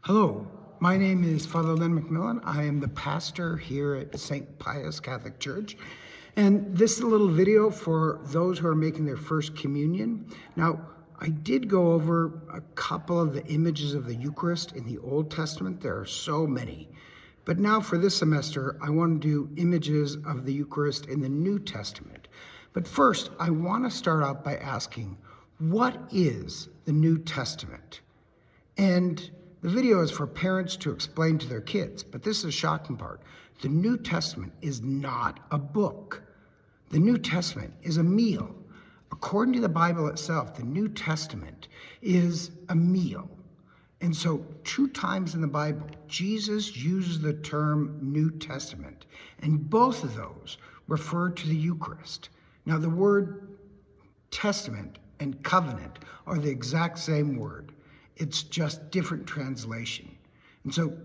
Hello, my name is Father Len McMillan. I am the pastor here at St. Pius Catholic Church. And this is a little video for those who are making their first communion. Now, I did go over a couple of the images of the Eucharist in the Old Testament. There are so many. But now for this semester, I want to do images of the Eucharist in the New Testament. But first, I want to start out by asking, what is the New Testament? And the video is for parents to explain to their kids, but this is the shocking part. The New Testament is not a book. The New Testament is a meal. According to the Bible itself, the New Testament is a meal. And so 2 times in the Bible, Jesus uses the term New Testament, and both of those refer to the Eucharist. Now, the word testament and covenant are the exact same word. It's just different translation. And so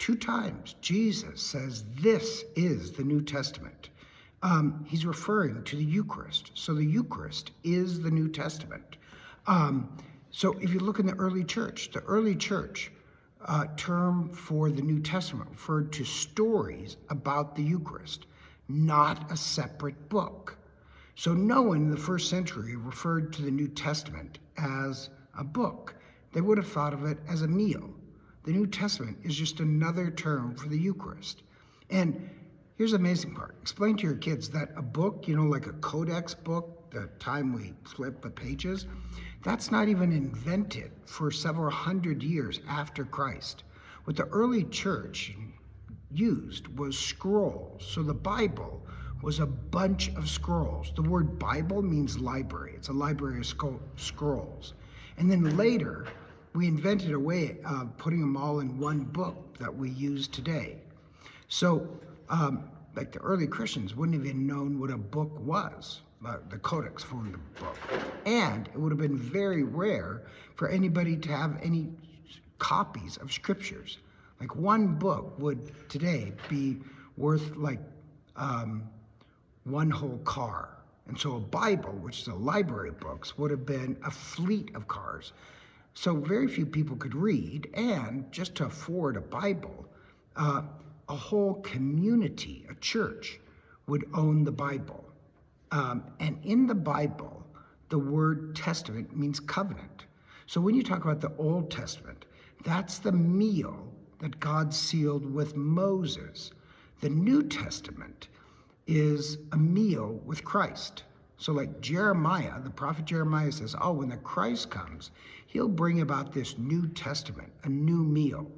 2 times Jesus says this is the New Testament. He's referring to the Eucharist. So the Eucharist is the New Testament. So if you look in the early church term for the New Testament referred to stories about the Eucharist, not a separate book. So no one in the first century referred to the New Testament as a book. They would have thought of it as a meal. The New Testament is just another term for the Eucharist. And here's the amazing part. Explain to your kids that a book, like a codex book, the time we flip the pages, that's not even invented for several hundred years after Christ. What the early church used was scrolls. So the Bible was a bunch of scrolls. The word Bible means library. It's a library of scrolls. And then later, we invented a way of putting them all in one book that we use today. So, like the early Christians wouldn't have even known what a book was. The Codex formed a book. And it would have been very rare for anybody to have any copies of scriptures. Like one book would today be worth like one whole car. And so a Bible, which is a library of books, would have been a fleet of cars. So very few people could read, and just to afford a Bible, a whole community, a church, would own the Bible. And in the Bible, the word testament means covenant. So when you talk about the Old Testament, that's the meal that God sealed with Moses. The New Testament is a meal with Christ. So like Jeremiah, the prophet Jeremiah says, when the Christ comes, he'll bring about this New Testament, a new meal.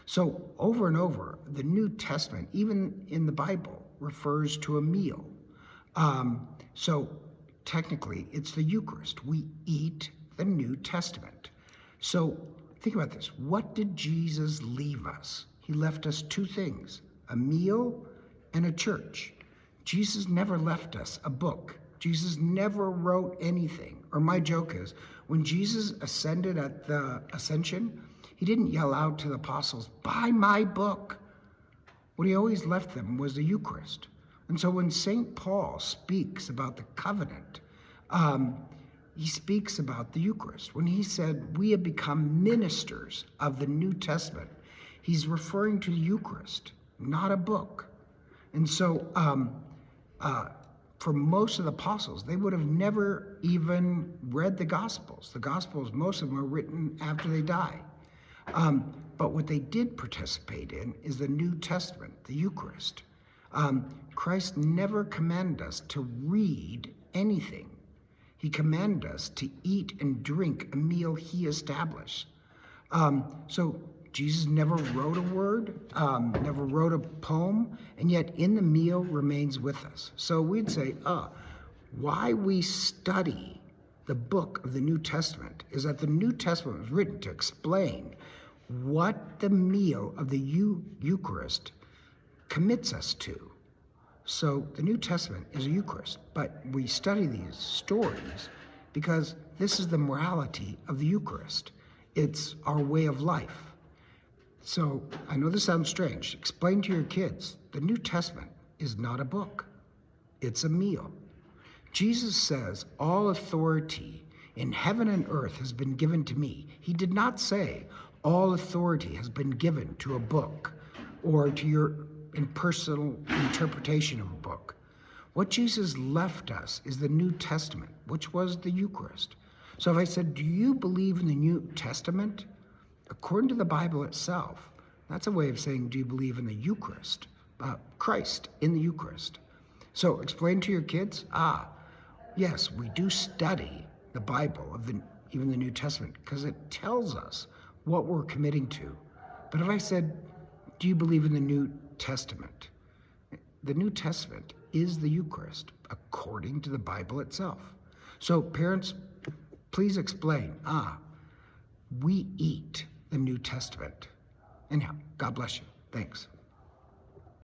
So over and over, the New Testament, even in the Bible, refers to a meal. So technically, it's the Eucharist. We eat the New Testament. So think about this. What did Jesus leave us? He left us 2 things, a meal and a church. Jesus never left us a book. Jesus never wrote anything. Or my joke is, when Jesus ascended at the Ascension, he didn't yell out to the apostles, "Buy my book." What he always left them was the Eucharist. And so when St. Paul speaks about the covenant, he speaks about the Eucharist. When he said, we have become ministers of the New Testament, he's referring to the Eucharist, not a book. And so for most of the apostles, they would have never even read the Gospels. The Gospels, most of them are written after they die. But what they did participate in is the New Testament, the Eucharist. Christ never commanded us to read anything. He commanded us to eat and drink a meal he established. So Jesus never wrote a word, never wrote a poem, and yet in the meal remains with us. So we'd say, why we study the book of the New Testament is that the New Testament was written to explain what the meal of the Eucharist commits us to. So the New Testament is a Eucharist, but we study these stories because this is the morality of the Eucharist. It's our way of life. So I know this sounds strange. Explain to your kids, the New Testament is not a book. It's a meal. Jesus says, all authority in heaven and earth has been given to me. He did not say, All authority has been given to a book or to your impersonal interpretation of a book. What Jesus left us is the New Testament, which was the Eucharist. So if I said, do you believe in the New Testament? According to the Bible itself, that's a way of saying, do you believe in the Eucharist? Christ in the Eucharist. So explain to your kids, yes, we do study the Bible, even the New Testament, because it tells us what we're committing to. But if I said, do you believe in the New Testament? The New Testament is the Eucharist, according to the Bible itself. So parents, please explain, we eat the New Testament. Anyhow, God bless you. Thanks.